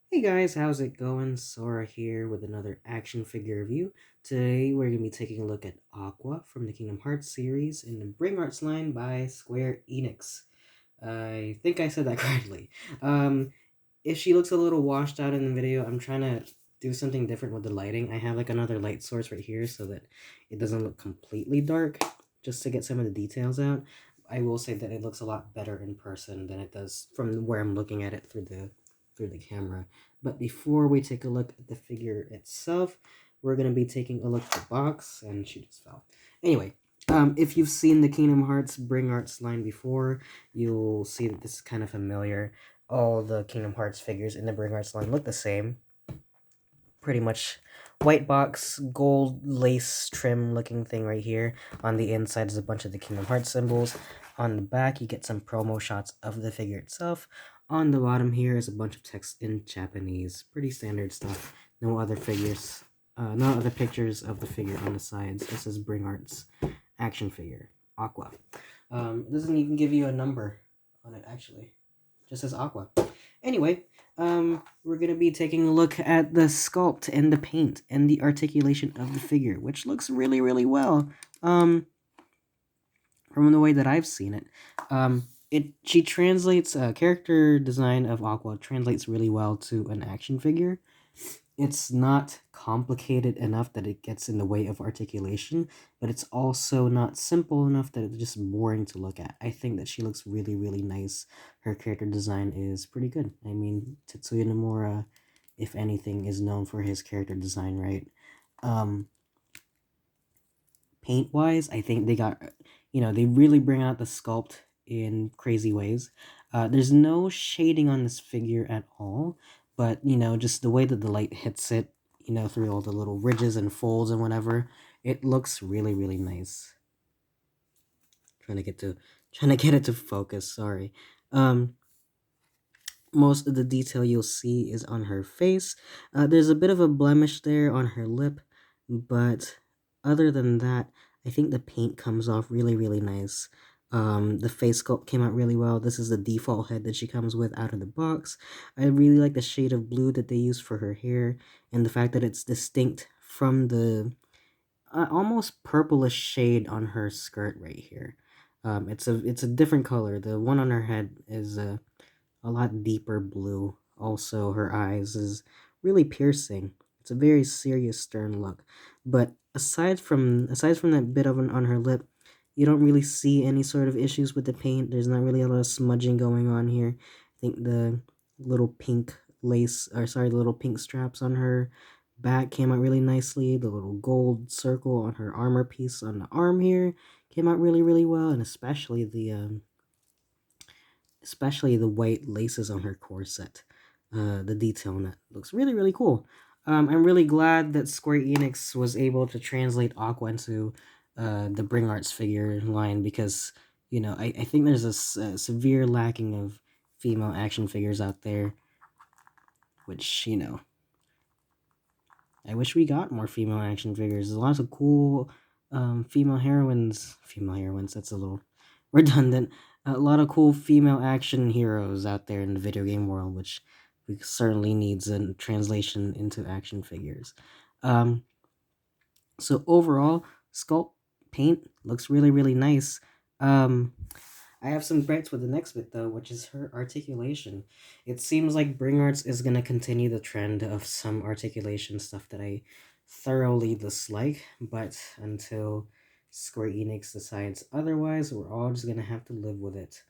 Hey guys, how's it going? Sora here with another action figure review. Today we're going to be taking a look at Aqua from the Kingdom Hearts series in the Bring Arts line by Square Enix. I think I said that correctly. Um, if she looks a little washed out in the video, I'm trying to do something different with the lighting. I have like another light source right here so that it doesn't look completely dark, just to get some of the details out. I will say that it looks a lot better in person than it does from where I'm looking at it through the camera. But before we take a look at the figure itself, we're going to be taking a look at the box, and she just fell. Anyway, if you've seen the Kingdom Hearts Bring Arts line before, you'll see that this is kind of familiar. All the Kingdom Hearts figures in the Bring Arts line look the same. Pretty much white box, gold lace trim looking thing right here. On the inside is a bunch of the Kingdom Hearts symbols. On the back, you get some promo shots of the figure itself. On the bottom here is a bunch of text in Japanese. Pretty standard stuff. No other figures. No other pictures of the figure on the sides. This is Bring Arts action figure. Aqua. It doesn't even give you a number on it, actually. Just says Aqua. Anyway, we're going to be taking a look at the sculpt and the paint and the articulation of the figure, which looks really, really well. From the way that I've seen it. She translates character design of Aqua translates really well to an action figure. It's not complicated enough that it gets in the way of articulation, but it's also not simple enough that it's just boring to look at. I think that she looks really, really nice. Her character design is pretty good. I mean, Tetsuya Nomura, if anything, is known for his character design, right? Paint-wise, I think they really bring out the sculpt in crazy ways. There's no shading on this figure at all, but, just the way that the light hits it, through all the little ridges and folds and whatever, it looks really, really nice. Trying to get it to focus, sorry. Most of the detail you'll see is on her face. There's a bit of a blemish there on her lip, but other than that, I think the paint comes off really, really nice. The face sculpt came out really well. This is the default head that she comes with out of the box. I really like the shade of blue that they use for her hair, and the fact that it's distinct from the almost purplish shade on her skirt right here. It's a different color. The one on her head is a lot deeper blue. Also, her eyes is really piercing. It's a very serious, stern look. But aside from that bit of an on her lip, you don't really see any sort of issues with the paint. There's not really a lot of smudging going on here. I think the little pink the little pink straps on her back came out really nicely. The little gold circle on her armor piece on the arm here came out really, really well, and especially the white laces on her corset. The detail on that looks really, really cool. I'm really glad that Square Enix was able to translate Aqua into the Bring Arts figure line because, I think there's a severe lacking of female action figures out there, which, I wish we got more female action figures. There's lots of cool female heroines. Female heroines, that's a little redundant. A lot of cool female action heroes out there in the video game world, which we certainly needs a translation into action figures. So overall, sculpt paint looks really, really nice. Um, I have some gripes with the next bit though, which is her articulation. It seems like Bring Arts is gonna continue the trend of some articulation stuff that I thoroughly dislike, but until Square Enix decides otherwise, we're all just gonna have to live with it.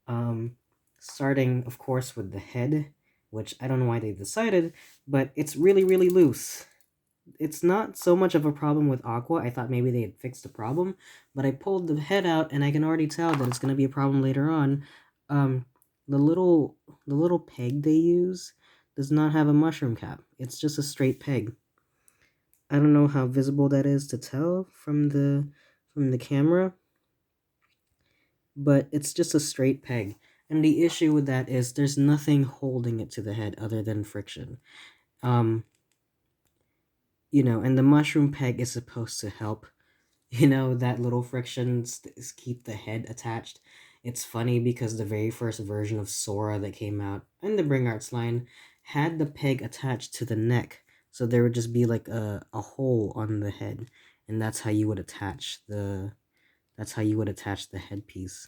Um, Starting, of course, with the head, which I don't know why they decided, but it's really, really loose. It's not so much of a problem with Aqua. I thought maybe they had fixed the problem, but I pulled the head out and I can already tell that it's going to be a problem later on. Um, the little peg they use does not have a mushroom cap. It's just a straight peg. I don't know how visible that is to tell from the camera, but it's just a straight peg. And the issue with that is there's nothing holding it to the head other than friction. Um, and the mushroom peg is supposed to help, that little friction keep the head attached. It's funny because the very first version of Sora that came out in the Bring Arts line had the peg attached to the neck, so there would just be like a hole on the head, and that's how you would attach the headpiece.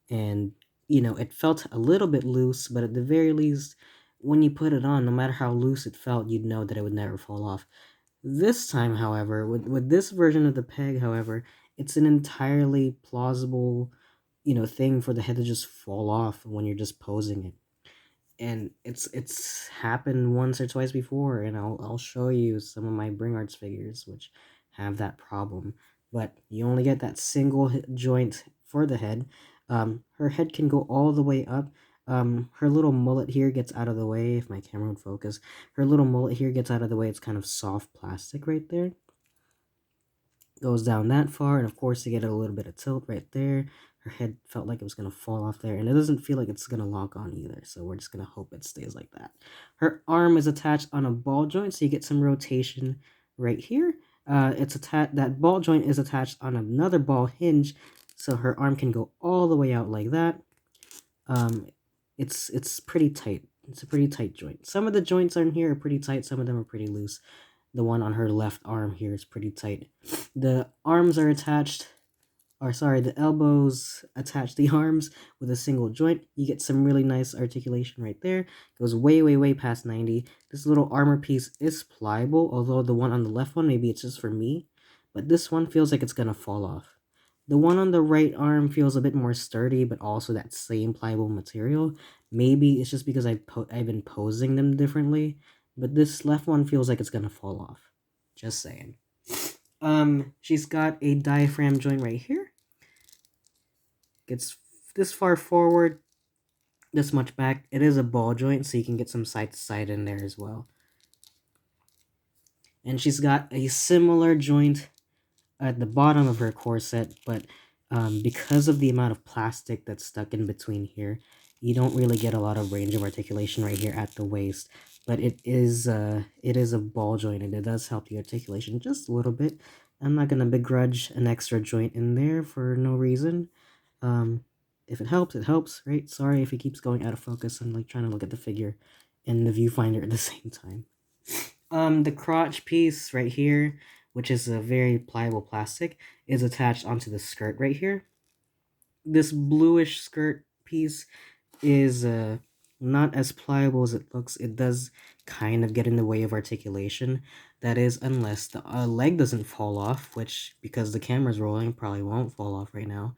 And it felt a little bit loose, but at the very least, when you put it on, no matter how loose it felt, you'd know that it would never fall off. This time, however, with this version of the peg, however, it's an entirely plausible, thing for the head to just fall off when you're just posing it. And it's happened once or twice before, and I'll show you some of my Bring Arts figures which have that problem. But you only get that single joint for the head. Her head can go all the way up. Her little mullet here gets out of the way, if my camera would focus. Her little mullet here gets out of the way. It's kind of soft plastic right there. Goes down that far, and of course you get a little bit of tilt right there. Her head felt like it was going to fall off there, and it doesn't feel like it's going to lock on either, so we're just going to hope it stays like that. Her arm is attached on a ball joint, so you get some rotation right here. That ball joint is attached on another ball hinge, so her arm can go all the way out like that. It's pretty tight. It's a pretty tight joint. Some of the joints on here are pretty tight, some of them are pretty loose. The one on her left arm here is pretty tight. The arms are attached, the elbows attach the arms with a single joint. You get some really nice articulation right there. Goes way, way, way past 90. This little armor piece is pliable, although the one on the left one, maybe it's just for me, but this one feels like it's gonna fall off. The one on the right arm feels a bit more sturdy, but also that same pliable material. Maybe it's just because I've been posing them differently, but this left one feels like it's gonna fall off. Just saying. She's got a diaphragm joint right here. Gets this far forward, this much back. It is a ball joint, so you can get some side to side in there as well. And she's got a similar joint at the bottom of her corset, but because of the amount of plastic that's stuck in between here, you don't really get a lot of range of articulation right here at the waist. But it is a ball joint, and it does help the articulation just a little bit. I'm not gonna begrudge an extra joint in there for no reason. If it helps, it helps, right? Sorry if it keeps going out of focus. I'm like trying to look at the figure and the viewfinder at the same time. The crotch piece right here, which is a very pliable plastic, is attached onto the skirt right here. This bluish skirt piece is not as pliable as it looks. It does kind of get in the way of articulation. That is, unless the leg doesn't fall off, which, because the camera's rolling, probably won't fall off right now.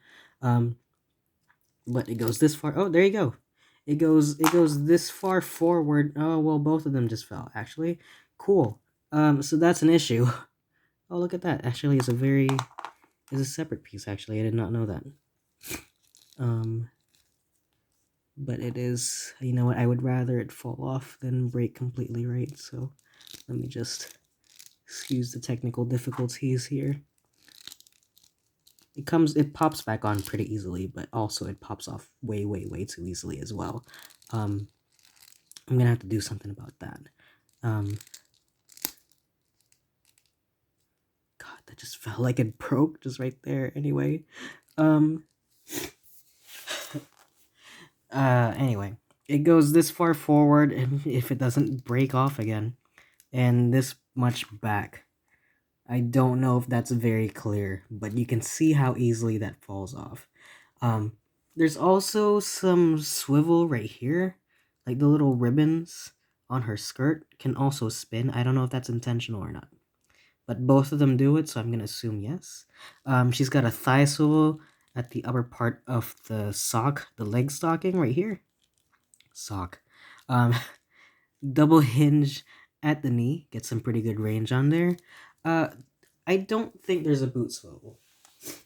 But it goes this far. Oh, there you go. It goes this far forward. Oh, well, both of them just fell, actually. Cool. So that's an issue. Oh, look at that. Actually, it's a separate piece, actually. I did not know that. But it is, you know what, I would rather it fall off than break completely, right? So let me just excuse the technical difficulties here. It pops back on pretty easily, but also it pops off way, way, way too easily as well. I'm gonna have to do something about that. God, that just felt like it broke just right there. Anyway, anyway, it goes this far forward, and if it doesn't break off again, and this much back. I don't know if that's very clear, but you can see how easily that falls off. There's also some swivel right here, like the little ribbons on her skirt can also spin. I don't know if that's intentional or not, but both of them do it, so I'm gonna assume yes. She's got a thigh swivel at the upper part of the sock, the leg stocking right here. Sock. Double hinge at the knee, get some pretty good range on there. I don't think there's a boot swivel.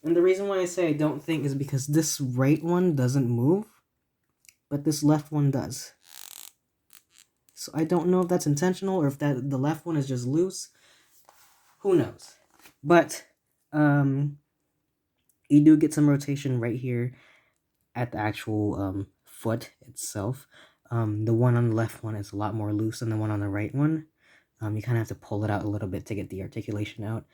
And the reason why I say I don't think is because this right one doesn't move, but this left one does. So I don't know if that's intentional or if the left one is just loose. Who knows? But you do get some rotation right here at the actual foot itself. The one on the left one is a lot more loose than the one on the right one. You kind of have to pull it out a little bit to get the articulation out.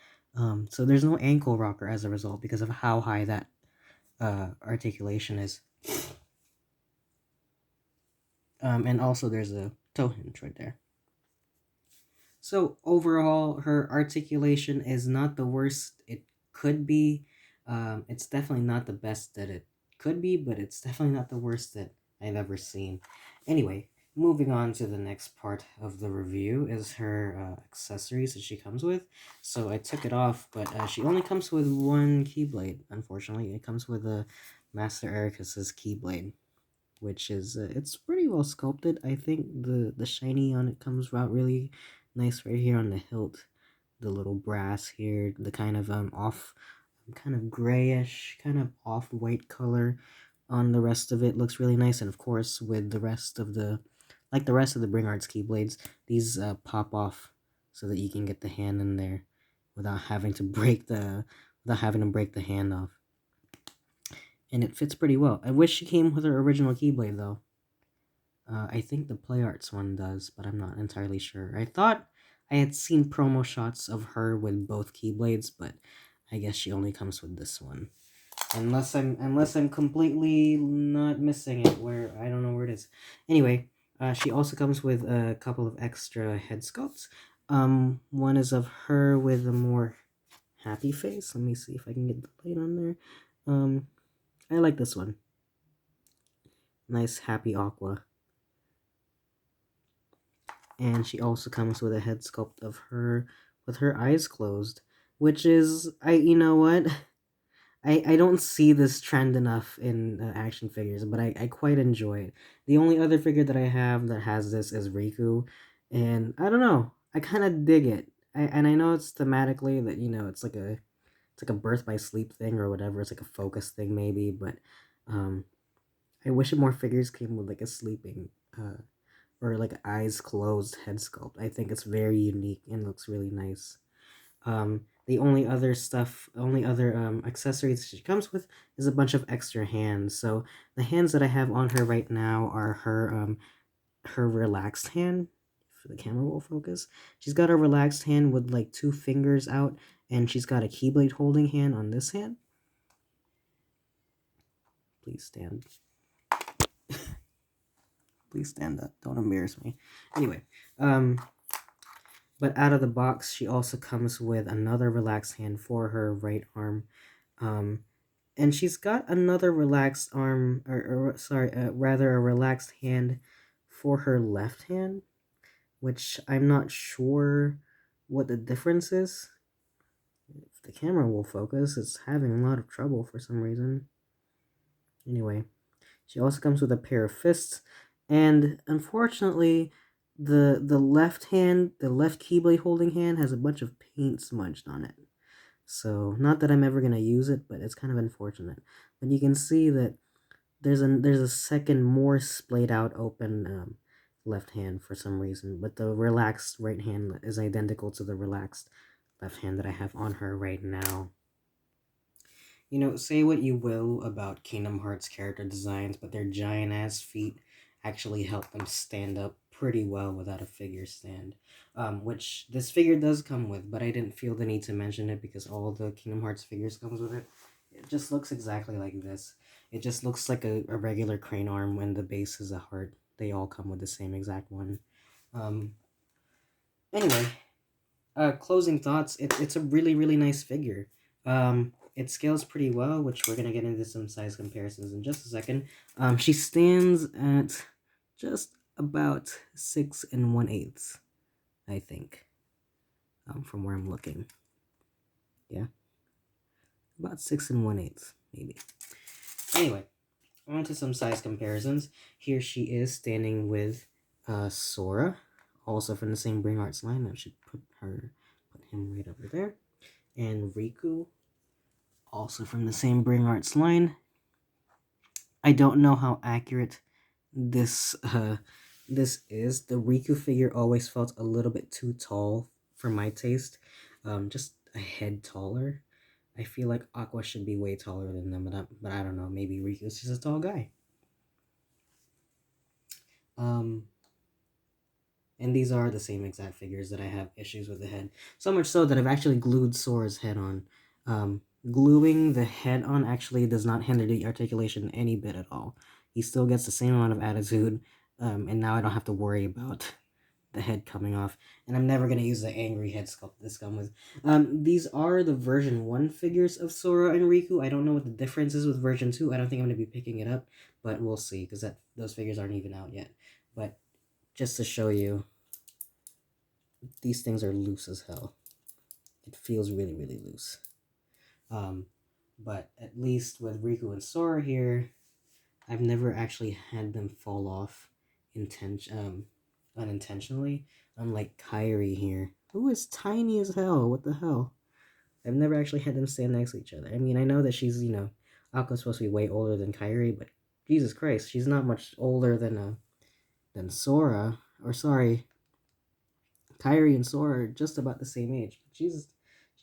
So there's no ankle rocker as a result because of how high that articulation is. And also there's a toe hinge right there. So overall, her articulation is not the worst it could be. It's definitely not the best that it could be, but it's definitely not the worst that I've ever seen. Anyway, moving on to the next part of the review is her accessories that she comes with. So I took it off, but she only comes with one keyblade, unfortunately. It comes with a Master Ericus's keyblade, which is it's pretty well sculpted. I think the shiny on it comes out really nice right here on the hilt. The little brass here, the kind of kind of grayish, kind of off white color on the rest of it looks really nice. And of course, with the rest of the like the rest of the Bring Arts keyblades, these pop off so that you can get the hand in there without having to break the hand off. And it fits pretty well. I wish she came with her original keyblade though. I think the Play Arts one does, but I'm not entirely sure. I thought I had seen promo shots of her with both keyblades, but I guess she only comes with this one. Unless I'm completely not missing it, where I don't know where it is. Anyway, she also comes with a couple of extra head sculpts. One is of her with a more happy face. Let me see if I can get the light on there. I like this one. Nice happy Aqua. And she also comes with a head sculpt of her with her eyes closed, which is you know what, I don't see this trend enough in action figures, but I quite enjoy it. The only other figure that I have that has this is Riku, and I don't know, I kind of dig it. And I know it's thematically that it's like a birth by sleep thing or whatever. It's like a focus thing maybe, but um, I wish more figures came with like a sleeping or like eyes closed head sculpt. I think it's very unique and looks really nice. The only other accessories she comes with is a bunch of extra hands. So the hands that I have on her right now are her relaxed hand. For the camera will focus. She's got a relaxed hand with like two fingers out, and she's got a keyblade holding hand on this hand. Please stand. Please stand up. Don't embarrass me. Anyway, but out of the box, she also comes with another relaxed hand for her right arm. And she's got another relaxed arm, rather a relaxed hand for her left hand, which I'm not sure what the difference is. If the camera will focus, it's having a lot of trouble for some reason. Anyway, she also comes with a pair of fists, and unfortunately, the left hand, the left keyblade holding hand, has a bunch of paint smudged on it. So not that I'm ever gonna use it, but it's kind of unfortunate. But you can see that there's a second more splayed out open left hand for some reason, but the relaxed right hand is identical to the relaxed left hand that I have on her right now. Say what you will about Kingdom Hearts character designs, but their giant ass feet actually help them stand up pretty well without a figure stand. Which this figure does come with, but I didn't feel the need to mention it because all the Kingdom Hearts figures comes with it. It just looks exactly like this. It just looks like a regular crane arm when the base is a heart. They all come with the same exact one. Um, anyway, closing thoughts. It's a really, really nice figure. It scales pretty well, which we're going to get into some size comparisons in just a second. She stands at just about 6 1/8, I think, from where I'm looking. Yeah, about 6 1/8, maybe. Anyway, on to some size comparisons. Here she is standing with Sora, also from the same Bring Arts line. I should put him right over there. And Riku, also from the same Bring Arts line. I don't know how accurate this is. The Riku figure always felt a little bit too tall for my taste. Just a head taller. I feel like Aqua should be way taller than them, but I don't know. Maybe Riku's just a tall guy. And these are the same exact figures that I have issues with the head. So much so that I've actually glued Sora's head on. Gluing the head on actually does not hinder the articulation any bit at all. He still gets the same amount of attitude And now I don't have to worry about the head coming off. And I'm never going to use the angry head sculpt this gun with. These are the version 1 figures of Sora and Riku. I don't know what the difference is with version 2. I don't think I'm going to be picking it up, but we'll see, because those figures aren't even out yet. But just to show you, these things are loose as hell. It feels really, really loose. But at least with Riku and Sora here, I've never actually had them fall off unintentionally, unlike Kyrie here, who is tiny as hell. What the hell? I've never actually had them stand next to each other. I mean, I know that she's, Aqua's supposed to be way older than Kyrie, but Jesus Christ, she's not much older than Sora. Or sorry, Kyrie and Sora are just about the same age. She's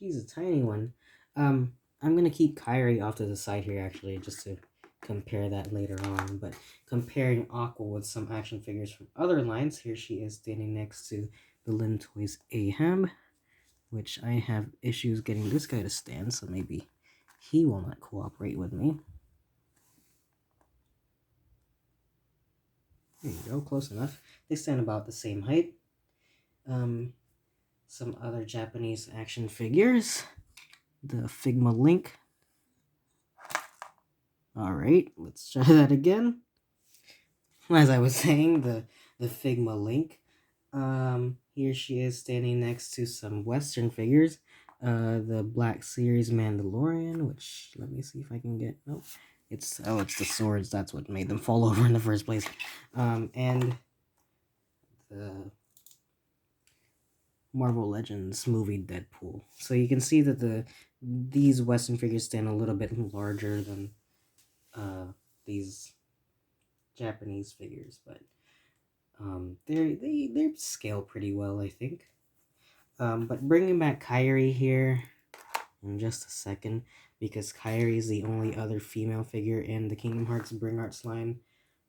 a tiny one. I'm gonna keep Kyrie off to the side here actually, just to compare that later on. But comparing Aqua with some action figures from other lines, here she is standing next to the Lin Toys Ahab, which I have issues getting this guy to stand, so maybe he will not cooperate with me. There you go, close enough. They stand about the same height. Some other Japanese action figures. The Figma Link. Alright, let's try that again. As I was saying, the Figma Link. Here she is standing next to some Western figures. The Black Series Mandalorian, which, let me see if I can get, nope. It's the swords, that's what made them fall over in the first place. And the Marvel Legends movie Deadpool. So you can see that these Western figures stand a little bit larger than these Japanese figures, but they scale pretty well, I think. But bringing back Kyrie here in just a second, because Kyrie is the only other female figure in the Kingdom Hearts Bring Arts line.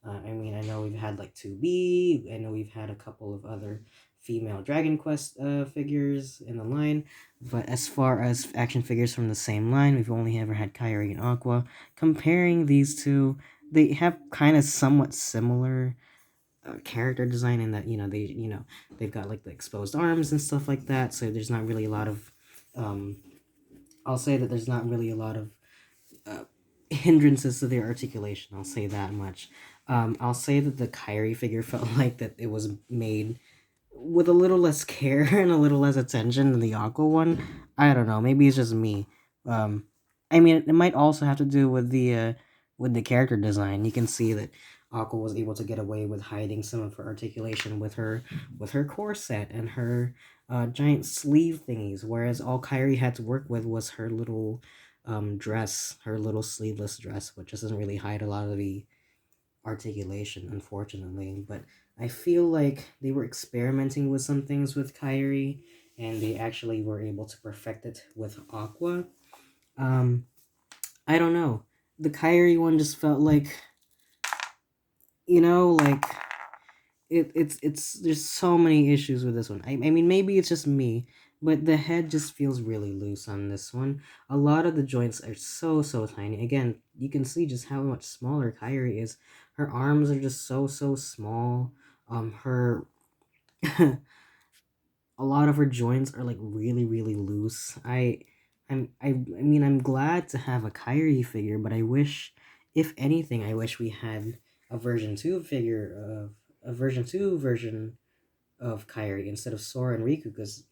I mean, I know we've had like 2B, I know we've had a couple of other female Dragon Quest figures in the line, but as far as action figures from the same line, we've only ever had Kyrie and Aqua. Comparing these two, they have kind of somewhat similar character design in that, they've got like the exposed arms and stuff like that, so there's not really a lot of I'll say that there's not really a lot of hindrances to their articulation. I'll say that much. I'll say that the Kyrie figure felt like that it was made with a little less care and a little less attention than the Aqua one. I don't know. Maybe it's just me. I mean, it might also have to do with the character design. You can see that Aqua was able to get away with hiding some of her articulation with her corset and her giant sleeve thingies, whereas all Kyrie had to work with was her little dress, her little sleeveless dress, which doesn't really hide a lot of the articulation, unfortunately. But I feel like they were experimenting with some things with Kyrie, and they actually were able to perfect it with Aqua. I don't know. The Kyrie one just felt like, like it's there's so many issues with this one. I mean, maybe it's just me, but the head just feels really loose on this one. A lot of the joints are so tiny. Again, you can see just how much smaller Kyrie is. Her arms are just so small. Her a lot of her joints are like really loose. I mean, I'm glad to have a Kyrie figure, but I wish, if anything, I wish we had a version 2 figure of a version 2 version of Kyrie instead of Sora and Riku, because,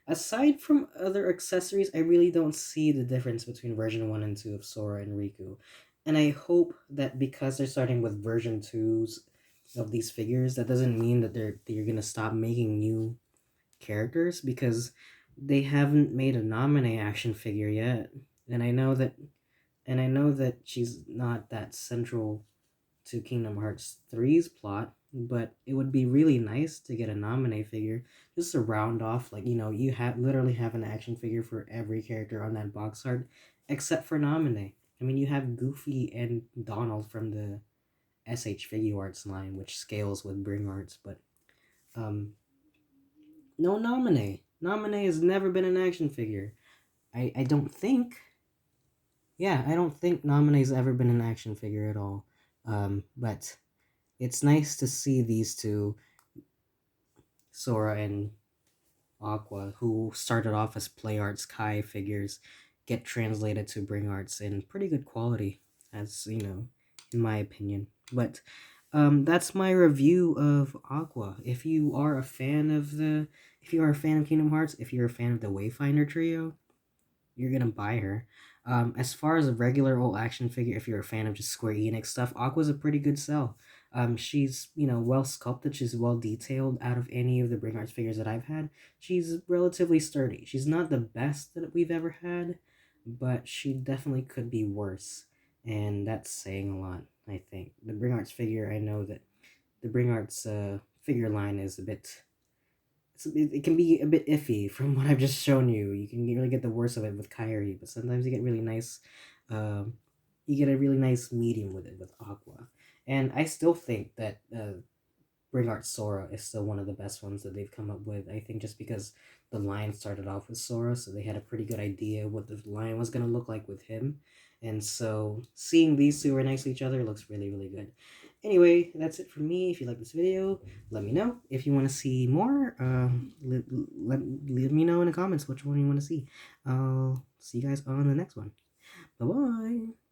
aside from other accessories, I really don't see the difference between version 1 and 2 of Sora and Riku. And I hope that because they're starting with version 2s of these figures, that doesn't mean that they're going to stop making new characters, because they haven't made a Nominee action figure yet. And I know that she's not that central to Kingdom Hearts 3's plot, but it would be really nice to get a Nominee figure just to round off, like, you literally have an action figure for every character on that box art except for Nominee. I mean, you have Goofy and Donald from the SH Figuarts line, which scales with Bring Arts, but no Nominee. Nominee has never been an action figure. I don't think. Yeah, I don't think Nominee's ever been an action figure at all. But It's nice to see these two, Sora and Aqua, who started off as Play Arts Kai figures, get translated to Bring Arts in pretty good quality, as you know, in my opinion. But that's my review of Aqua. If you are a fan of Kingdom Hearts, if you're a fan of the Wayfinder trio, you're gonna buy her. As far as a regular old action figure, if you're a fan of just Square Enix stuff, Aqua's a pretty good sell. She's well sculpted, she's well detailed. Out of any of the Bring Arts figures that I've had, she's relatively sturdy. She's not the best that we've ever had, but she definitely could be worse, and that's saying a lot. I think the Bring Arts figure. I know that the Bring Arts figure line is a bit it can be a bit iffy from what I've just shown you. You can really get the worst of it with Kyrie, but sometimes you get really nice. Um, you get a really nice medium with it with Aqua, and I still think that Bring Art Sora is still one of the best ones that they've come up with. I think just because the line started off with Sora, so they had a pretty good idea what the line was gonna look like with him, and so seeing these two right next to each other looks really really good. Anyway, that's it for me. If you like this video, let me know. If you want to see more, let me know in the comments which one you want to see. I'll see you guys on the next one. Bye bye.